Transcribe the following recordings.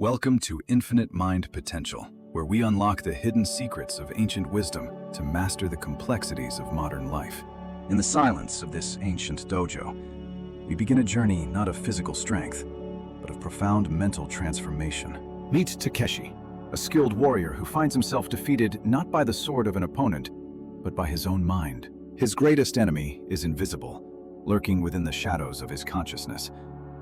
Welcome to Infinite Mind Potential, where we unlock the hidden secrets of ancient wisdom to master the complexities of modern life. In the silence of this ancient dojo, we begin a journey not of physical strength, but of profound mental transformation. Meet Takeshi, a skilled warrior who finds himself defeated not by the sword of an opponent, but by his own mind. His greatest enemy is invisible, lurking within the shadows of his consciousness,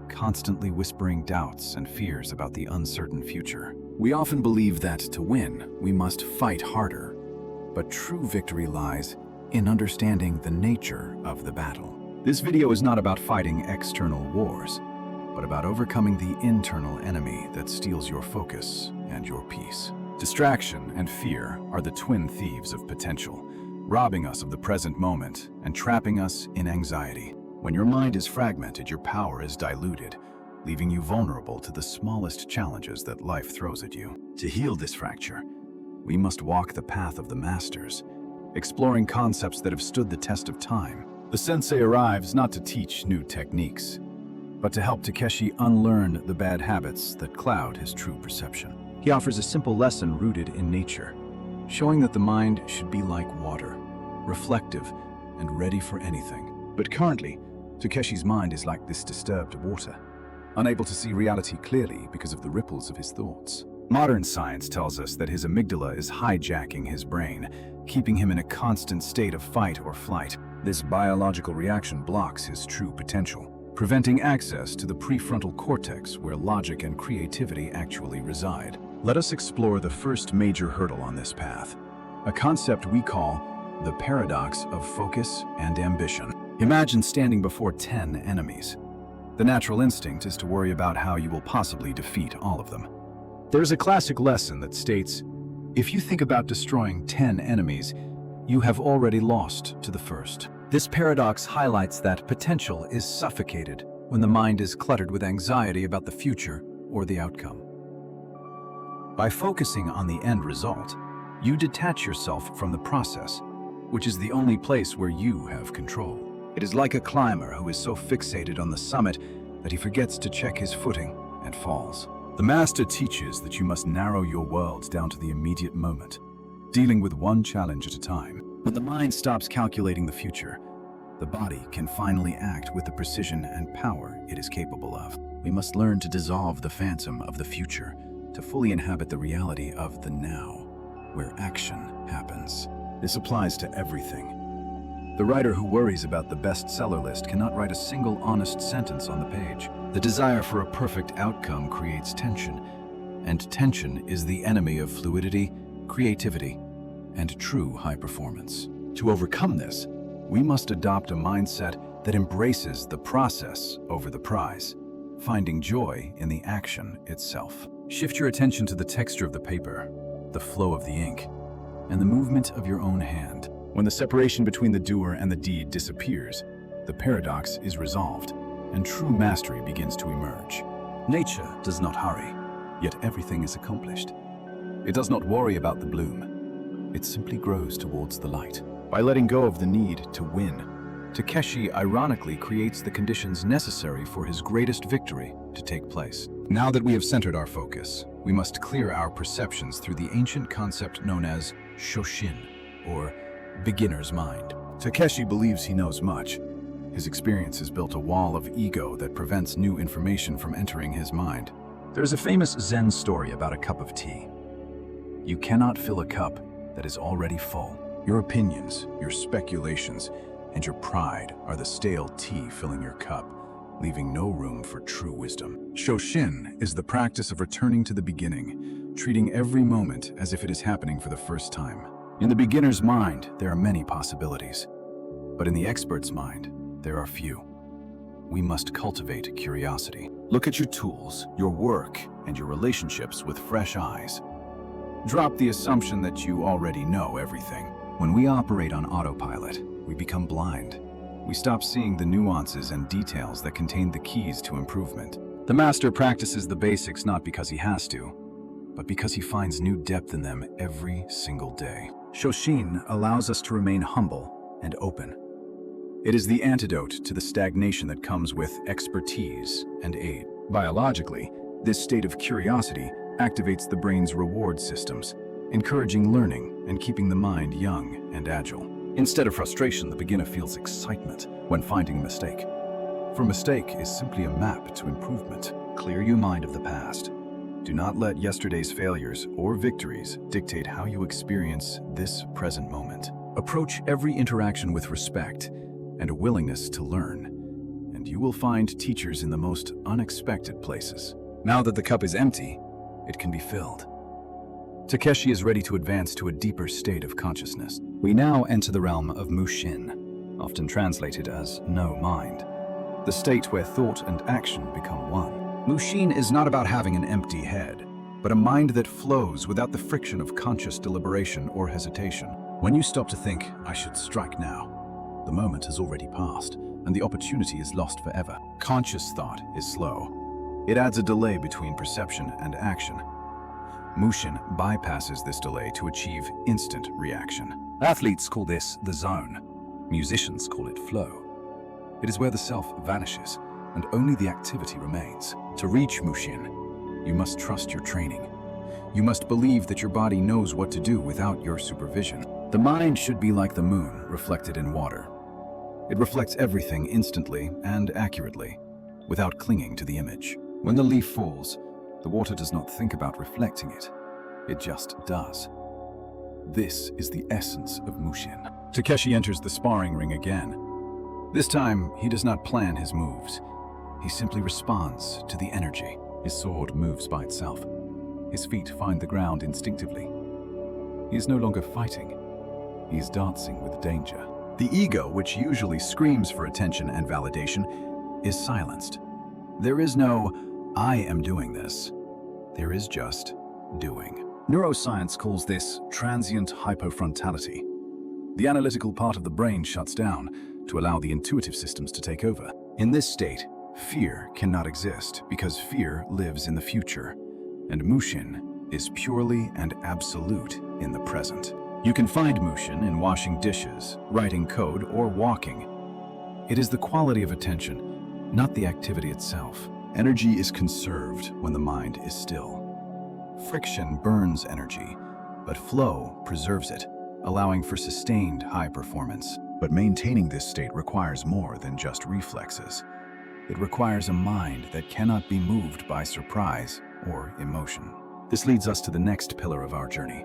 constantly whispering doubts and fears about the uncertain future. We often believe that to win, we must fight harder, but true victory lies in understanding the nature of the battle. This video is not about fighting external wars, but about overcoming the internal enemy that steals your focus and your peace. Distraction and fear are the twin thieves of potential, robbing us of the present moment and trapping us in anxiety. When your mind is fragmented, your power is diluted, leaving you vulnerable to the smallest challenges that life throws at you. To heal this fracture, we must walk the path of the masters, exploring concepts that have stood the test of time. The sensei arrives not to teach new techniques, but to help Takeshi unlearn the bad habits that cloud his true perception. He offers a simple lesson rooted in nature, showing that the mind should be like water, reflective and ready for anything. But currently, Takeshi's mind is like this disturbed water, unable to see reality clearly because of the ripples of his thoughts. Modern science tells us that his amygdala is hijacking his brain, keeping him in a constant state of fight or flight. This biological reaction blocks his true potential, preventing access to the prefrontal cortex where logic and creativity actually reside. Let us explore the first major hurdle on this path, a concept we call the paradox of focus and ambition. Imagine standing before 10 enemies. The natural instinct is to worry about how you will possibly defeat all of them. There's a classic lesson that states, if you think about destroying 10 enemies, you have already lost to the first. This paradox highlights that potential is suffocated when the mind is cluttered with anxiety about the future or the outcome. By focusing on the end result, you detach yourself from the process, which is the only place where you have control. It is like a climber who is so fixated on the summit that he forgets to check his footing and falls. The master teaches that you must narrow your world down to the immediate moment, dealing with one challenge at a time. When the mind stops calculating the future, the body can finally act with the precision and power it is capable of. We must learn to dissolve the phantom of the future, to fully inhabit the reality of the now, where action happens. This applies to everything. The writer who worries about the bestseller list cannot write a single honest sentence on the page. The desire for a perfect outcome creates tension, and tension is the enemy of fluidity, creativity, and true high performance. To overcome this, we must adopt a mindset that embraces the process over the prize, finding joy in the action itself. Shift your attention to the texture of the paper, the flow of the ink, and the movement of your own hand. When the separation between the doer and the deed disappears, the paradox is resolved, and true mastery begins to emerge. Nature does not hurry, yet everything is accomplished. It does not worry about the bloom. It simply grows towards the light. By letting go of the need to win, Takeshi ironically creates the conditions necessary for his greatest victory to take place. Now that we have centered our focus, we must clear our perceptions through the ancient concept known as Shoshin, or beginner's mind. Takeshi believes he knows much. His experience has built a wall of ego that prevents new information from entering his mind. There's a famous Zen story about a cup of tea. You cannot fill a cup that is already full. Your opinions, your speculations, and your pride are the stale tea filling your cup, leaving no room for true wisdom. Shoshin is the practice of returning to the beginning, treating every moment as if it is happening for the first time. In the beginner's mind, there are many possibilities, but in the expert's mind, there are few. We must cultivate curiosity. Look at your tools, your work, and your relationships with fresh eyes. Drop the assumption that you already know everything. When we operate on autopilot, we become blind. We stop seeing the nuances and details that contain the keys to improvement. The master practices the basics not because he has to, but because he finds new depth in them every single day. Shoshin allows us to remain humble and open. It is the antidote to the stagnation that comes with expertise and aid. Biologically, This state of curiosity activates the brain's reward systems, encouraging learning and keeping the mind young and agile. Instead of frustration, the beginner feels excitement when finding a mistake. For a mistake is simply a map to improvement. Clear your mind of the past. Do not let yesterday's failures or victories dictate how you experience this present moment. Approach every interaction with respect and a willingness to learn, and you will find teachers in the most unexpected places. Now that the cup is empty, it can be filled. Takeshi is ready to advance to a deeper state of consciousness. We now enter the realm of Mushin, often translated as no mind, the state where thought and action become one. Mushin is not about having an empty head, but a mind that flows without the friction of conscious deliberation or hesitation. When you stop to think, I should strike now, the moment has already passed, and the opportunity is lost forever. Conscious thought is slow. It adds a delay between perception and action. Mushin bypasses this delay to achieve instant reaction. Athletes call this the zone. Musicians call it flow. It is where the self vanishes, and only the activity remains. To reach Mushin, you must trust your training. You must believe that your body knows what to do without your supervision. The mind should be like the moon reflected in water. It reflects everything instantly and accurately, without clinging to the image. When the leaf falls, the water does not think about reflecting it. It just does. This is the essence of Mushin. Takeshi enters the sparring ring again. This time, he does not plan his moves. He simply responds to the energy. His sword moves by itself. His feet find the ground instinctively. He is no longer fighting. He is dancing with danger. The ego, which usually screams for attention and validation, is silenced. There is no, I am doing this. There is just doing. Neuroscience calls this transient hypofrontality. The analytical part of the brain shuts down to allow the intuitive systems to take over. In this state, fear cannot exist because fear lives in the future, and Mushin is purely and absolute in the present. You can find Mushin in washing dishes, writing code, or walking. It is the quality of attention, not the activity itself. Energy is conserved when the mind is still. Friction burns energy, but flow preserves it, allowing for sustained high performance. But maintaining this state requires more than just reflexes. It requires a mind that cannot be moved by surprise or emotion. This leads us to the next pillar of our journey,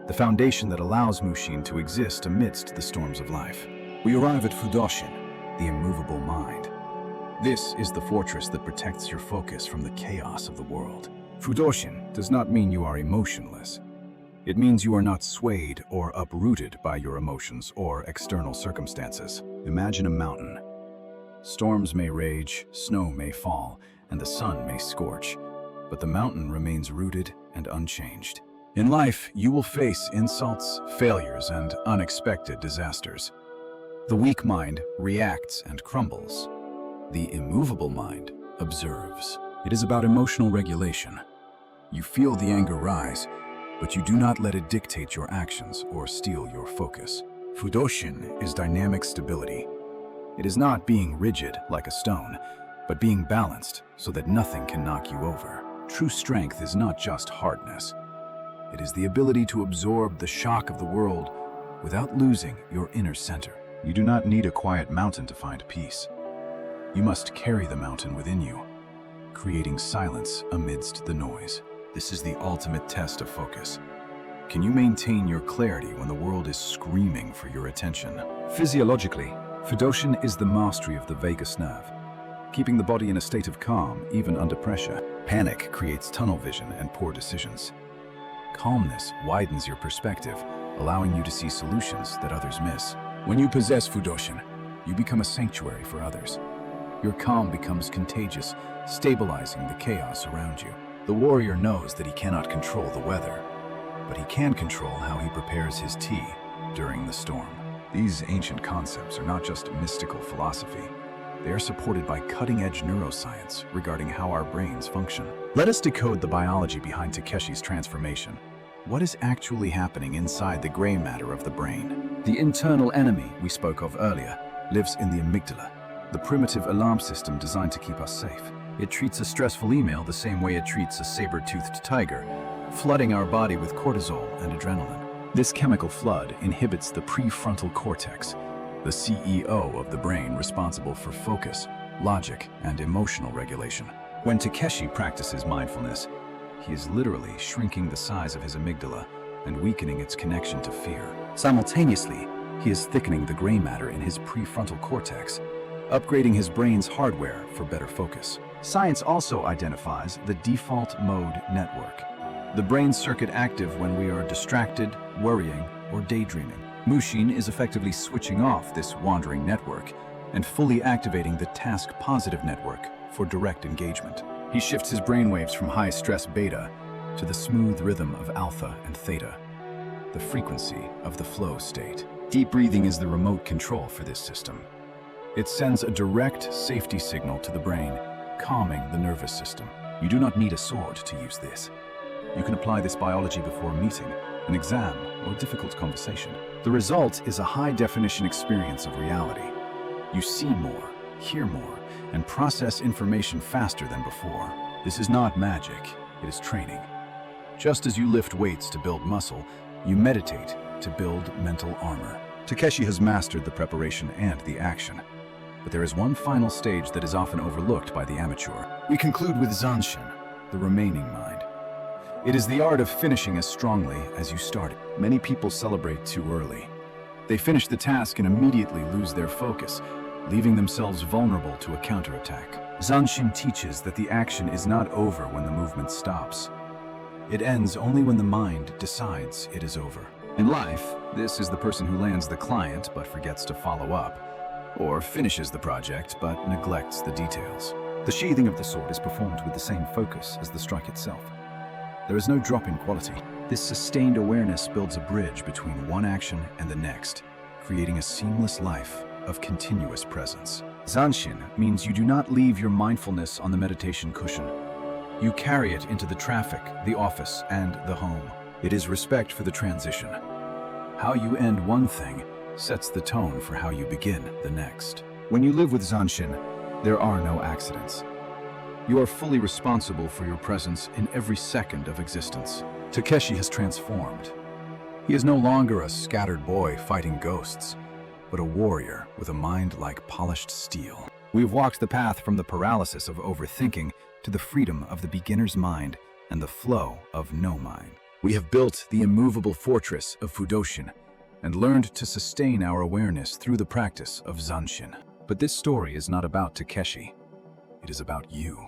the foundation that allows Mushin to exist amidst the storms of life. We arrive at Fudoshin, the immovable mind. This is the fortress that protects your focus from the chaos of the world. Fudoshin does not mean you are emotionless. It means you are not swayed or uprooted by your emotions or external circumstances. Imagine a mountain. Storms may rage, snow may fall, and the sun may scorch, but the mountain remains rooted and unchanged. In life, you will face insults, failures, and unexpected disasters. The weak mind reacts and crumbles. The immovable mind observes. It is about emotional regulation. You feel the anger rise, but you do not let it dictate your actions or steal your focus. Fudoshin is dynamic stability. It is not being rigid like a stone, but being balanced so that nothing can knock you over. True strength is not just hardness. It is the ability to absorb the shock of the world without losing your inner center. You do not need a quiet mountain to find peace. You must carry the mountain within you, creating silence amidst the noise. This is the ultimate test of focus. Can you maintain your clarity when the world is screaming for your attention? Physiologically, Fudoshin is the mastery of the vagus nerve, keeping the body in a state of calm even under pressure. Panic creates tunnel vision and poor decisions. Calmness widens your perspective, allowing you to see solutions that others miss. When you possess Fudoshin, you become a sanctuary for others. Your calm becomes contagious, stabilizing the chaos around you. The warrior knows that he cannot control the weather, but he can control how he prepares his tea during the storm. These ancient concepts are not just mystical philosophy. They are supported by cutting-edge neuroscience regarding how our brains function. Let us decode the biology behind Takeshi's transformation. What is actually happening inside the gray matter of the brain? The internal enemy we spoke of earlier lives in the amygdala, the primitive alarm system designed to keep us safe. It treats a stressful email the same way it treats a saber-toothed tiger, flooding our body with cortisol and adrenaline. This chemical flood inhibits the prefrontal cortex, the CEO of the brain responsible for focus, logic, and emotional regulation. When Takeshi practices mindfulness, he is literally shrinking the size of his amygdala and weakening its connection to fear. Simultaneously, he is thickening the gray matter in his prefrontal cortex, upgrading his brain's hardware for better focus. Science also identifies the default mode network, the brain circuit active when we are distracted, worrying, or daydreaming. Mushin is effectively switching off this wandering network and fully activating the task-positive network for direct engagement. He shifts his brainwaves from high-stress beta to the smooth rhythm of alpha and theta, the frequency of the flow state. Deep breathing is the remote control for this system. It sends a direct safety signal to the brain, calming the nervous system. You do not need a sword to use this. You can apply this biology before a meeting, an exam, or a difficult conversation. The result is a high-definition experience of reality. You see more, hear more, and process information faster than before. This is not magic, it is training. Just as you lift weights to build muscle, you meditate to build mental armor. Takeshi has mastered the preparation and the action. But there is one final stage that is often overlooked by the amateur. We conclude with Zanshin, the remaining mind. It is the art of finishing as strongly as you started. Many people celebrate too early. They finish the task and immediately lose their focus, leaving themselves vulnerable to a counterattack. Zanshin teaches that the action is not over when the movement stops. It ends only when the mind decides it is over. In life, this is the person who lands the client but forgets to follow up, or finishes the project but neglects the details. The sheathing of the sword is performed with the same focus as the strike itself. There is no drop in quality. This sustained awareness builds a bridge between one action and the next, creating a seamless life of continuous presence. Zanshin means you do not leave your mindfulness on the meditation cushion. You carry it into the traffic, the office, and the home. It is respect for the transition. How you end one thing sets the tone for how you begin the next. When you live with Zanshin, there are no accidents. You are fully responsible for your presence in every second of existence. Takeshi has transformed. He is no longer a scattered boy fighting ghosts, but a warrior with a mind like polished steel. We've walked the path from the paralysis of overthinking to the freedom of the beginner's mind and the flow of no mind. We have built the immovable fortress of Fudoshin and learned to sustain our awareness through the practice of Zanshin. But this story is not about Takeshi. It is about you.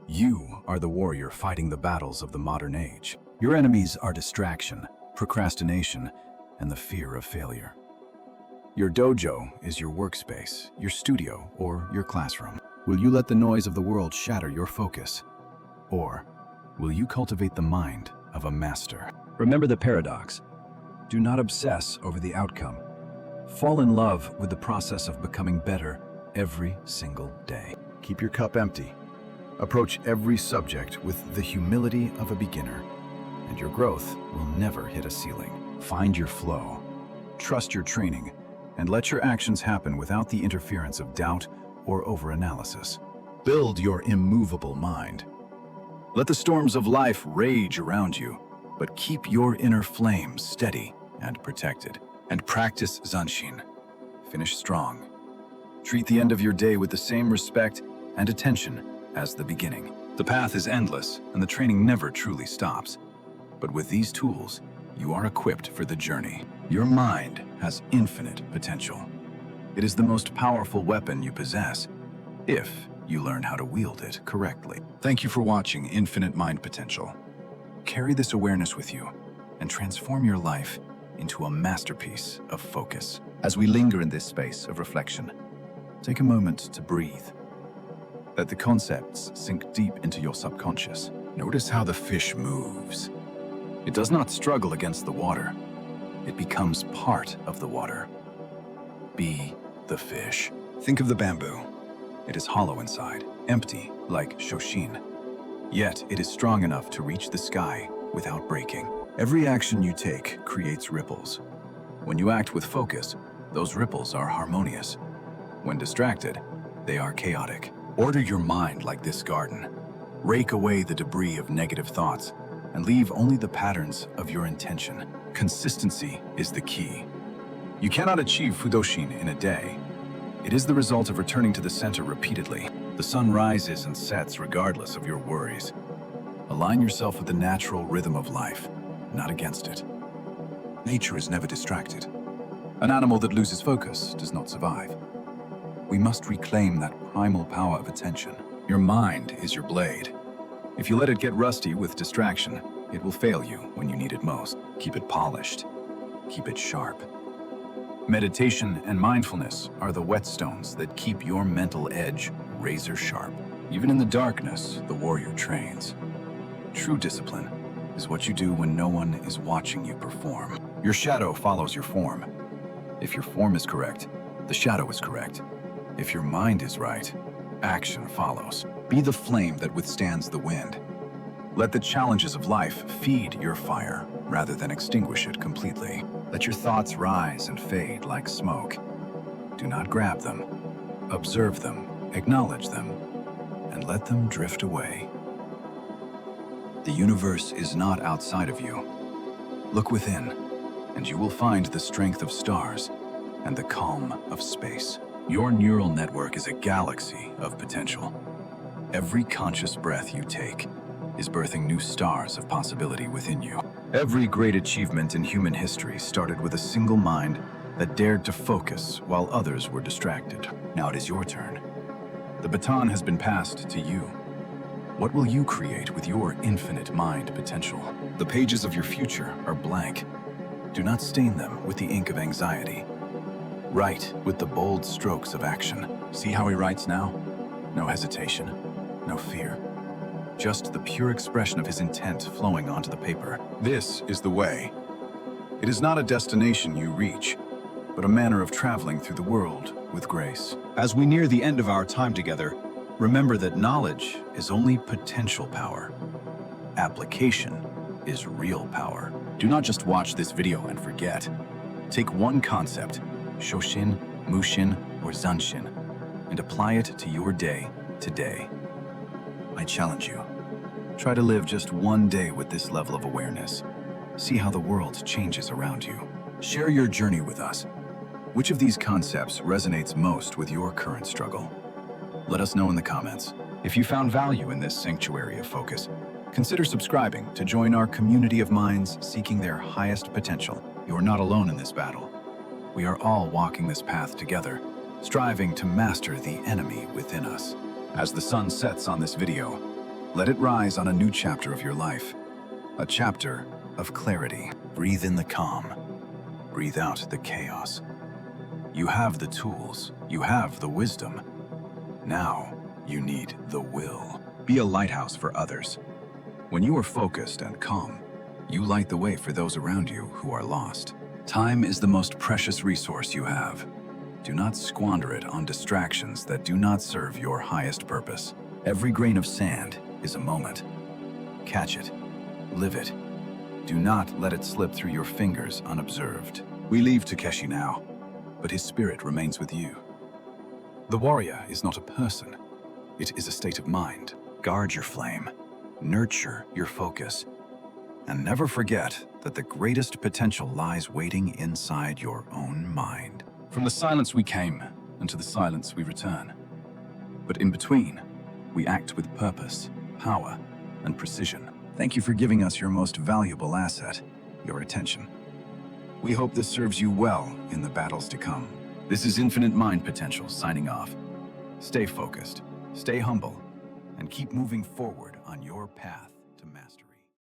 You are the warrior fighting the battles of the modern age. Your enemies are distraction, procrastination, and the fear of failure. Your dojo is your workspace, your studio, or your classroom. Will you let the noise of the world shatter your focus? Or will you cultivate the mind of a master? Remember the paradox. Do not obsess over the outcome. Fall in love with the process of becoming better every single day. Keep your cup empty. Approach every subject with the humility of a beginner, and your growth will never hit a ceiling. Find your flow. Trust your training, and let your actions happen without the interference of doubt or overanalysis. Build your immovable mind. Let the storms of life rage around you, but keep your inner flame steady and protected. And practice Zanshin. Finish strong. Treat the end of your day with the same respect and attention as the beginning. The path is endless, and the training never truly stops. But with these tools, you are equipped for the journey. Your mind has infinite potential. It is the most powerful weapon you possess, if you learn how to wield it correctly. Thank you for watching Infinite Mind Potential. Carry this awareness with you and transform your life into a masterpiece of focus. As we linger in this space of reflection, take a moment to breathe. Let the concepts sink deep into your subconscious. Notice how the fish moves. It does not struggle against the water. It becomes part of the water. Be the fish. Think of the bamboo. It is hollow inside, empty like Shoshin. Yet it is strong enough to reach the sky without breaking. Every action you take creates ripples. When you act with focus, those ripples are harmonious. When distracted, they are chaotic. Order your mind like this garden. Rake away the debris of negative thoughts and leave only the patterns of your intention. Consistency is the key. You cannot achieve Fudoshin in a day. It is the result of returning to the center repeatedly. The sun rises and sets regardless of your worries. Align yourself with the natural rhythm of life, not against it. Nature is never distracted. An animal that loses focus does not survive. We must reclaim that primal power of attention. Your mind is your blade. If you let it get rusty with distraction, it will fail you when you need it most. Keep it polished. Keep it sharp. Meditation and mindfulness are the whetstones that keep your mental edge razor sharp. Even in the darkness, the warrior trains. True discipline is what you do when no one is watching you perform. Your shadow follows your form. If your form is correct, the shadow is correct. If your mind is right, action follows. Be the flame that withstands the wind. Let the challenges of life feed your fire rather than extinguish it completely. Let your thoughts rise and fade like smoke. Do not grab them. Observe them, acknowledge them, and let them drift away. The universe is not outside of you. Look within, and you will find the strength of stars and the calm of space. Your neural network is a galaxy of potential. Every conscious breath you take is birthing new stars of possibility within you. Every great achievement in human history started with a single mind that dared to focus while others were distracted. Now it is your turn. The baton has been passed to you. What will you create with your infinite mind potential? The pages of your future are blank. Do not stain them with the ink of anxiety. Write with the bold strokes of action. See how he writes now? No hesitation, no fear. Just the pure expression of his intent flowing onto the paper. This is the way. It is not a destination you reach, but a manner of traveling through the world with grace. As we near the end of our time together, remember that knowledge is only potential power. Application is real power. Do not just watch this video and forget. Take one concept, Shoshin, Mushin, or Zanshin, and apply it to your day today. I challenge you. Try to live just one day with this level of awareness. See how the world changes around you. Share your journey with us. Which of these concepts resonates most with your current struggle? Let us know in the comments. If you found value in this sanctuary of focus, consider subscribing to join our community of minds seeking their highest potential. You are not alone in this battle. We are all walking this path together, striving to master the enemy within us. As the sun sets on this video, let it rise on a new chapter of your life, a chapter of clarity. Breathe in the calm, breathe out the chaos. You have the tools, you have the wisdom. Now you need the will. Be a lighthouse for others. When you are focused and calm, you light the way for those around you who are lost. Time is the most precious resource you have. Do not squander it on distractions that do not serve your highest purpose. Every grain of sand is a moment. Catch it, live it. Do not let it slip through your fingers unobserved. We leave Takeshi now, but his spirit remains with you. The warrior is not a person. It is a state of mind. Guard your flame, nurture your focus, and never forget that the greatest potential lies waiting inside your own mind. From the silence we came, and to the silence we return. But in between, we act with purpose, power, and precision. Thank you for giving us your most valuable asset, your attention. We hope this serves you well in the battles to come. This is Infinite Mind Potential signing off. Stay focused, stay humble, and keep moving forward on your path to mastery.